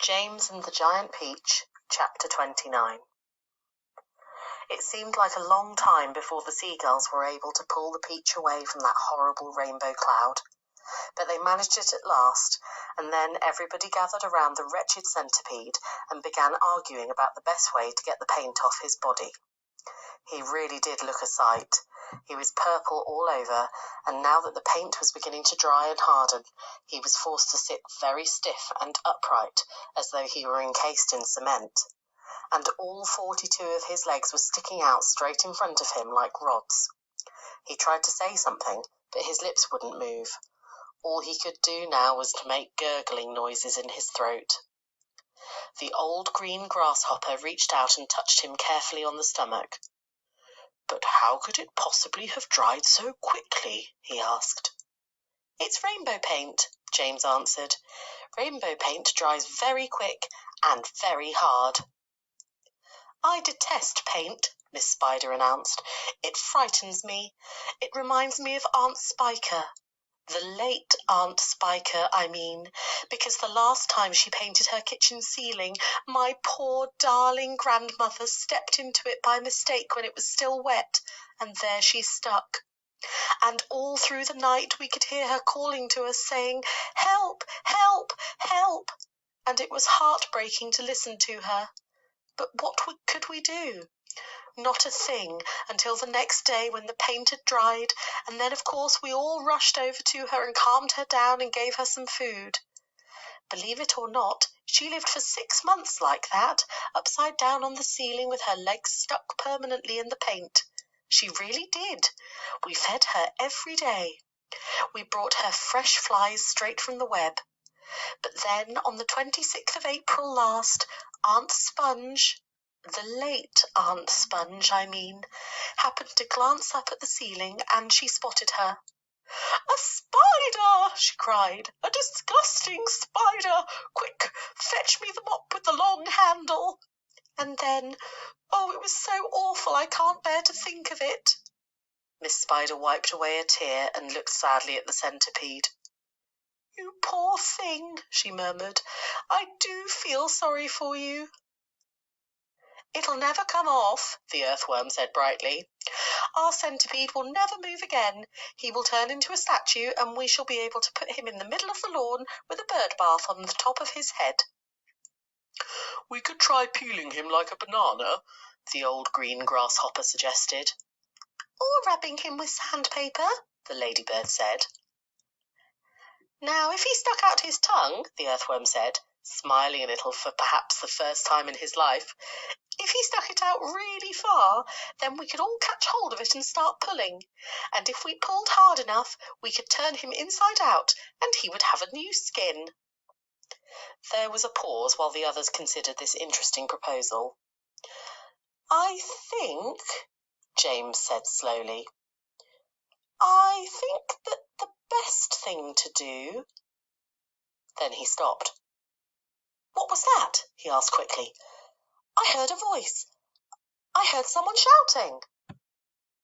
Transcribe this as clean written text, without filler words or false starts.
James and the Giant Peach, Chapter 29. It seemed like a long time before the seagulls were able to pull the peach away from that horrible rainbow cloud. But they managed it at last, and then everybody gathered around the wretched centipede and began arguing about the best way to get the paint off his body. He really did look a sight. He was purple all over, and now that the paint was beginning to dry and harden, he was forced to sit very stiff and upright, as though he were encased in cement. And all 42 of his legs were sticking out straight in front of him like rods. He tried to say something, but his lips wouldn't move. All he could do now was to make gurgling noises in his throat. The old green grasshopper reached out and touched him carefully on the stomach. "But how could it possibly have dried so quickly?" he asked. "It's rainbow paint," James answered. "Rainbow paint dries very quick and very hard." "I detest paint," Miss Spider announced. "It frightens me. It reminds me of Aunt Spiker. The late Aunt Spiker, I mean, because the last time she painted her kitchen ceiling, my poor darling grandmother stepped into it by mistake when it was still wet, and there she stuck. And all through the night we could hear her calling to us, saying, 'Help, help, help!' And it was heartbreaking to listen to her. But what could we do? Not a thing, until the next day when the paint had dried, and then of course we all rushed over to her and calmed her down and gave her some food. Believe it or not, she lived for 6 months like that, upside down on the ceiling with her legs stuck permanently in the paint. She really did. We fed her every day. We brought her fresh flies straight from the web. But then on the 26th of April last, Aunt Sponge, the late Aunt Sponge, I mean, happened to glance up at the ceiling, and she spotted her. 'A spider!' she cried. 'A disgusting spider! Quick, fetch me the mop with the long handle!' And then, oh, it was so awful I can't bear to think of it." Miss Spider wiped away a tear and looked sadly at the centipede. "You poor thing," she murmured. "I do feel sorry for you." "It'll never come off," the earthworm said brightly. "Our centipede will never move again. He will turn into a statue, and we shall be able to put him in the middle of the lawn with a bird bath on the top of his head." "We could try peeling him like a banana," the old green grasshopper suggested. "Or rubbing him with sandpaper," the ladybird said. "Now, if he stuck out his tongue," the earthworm said, smiling a little for perhaps the first time in his life, "if he stuck it out really far, then we could all catch hold of it and start pulling. And if we pulled hard enough, we could turn him inside out, and he would have a new skin." There was a pause while the others considered this interesting proposal. "I think," James said slowly, "I think that the best thing to do—" Then he stopped. "What was that?" he asked quickly. "I heard a voice. I heard someone shouting."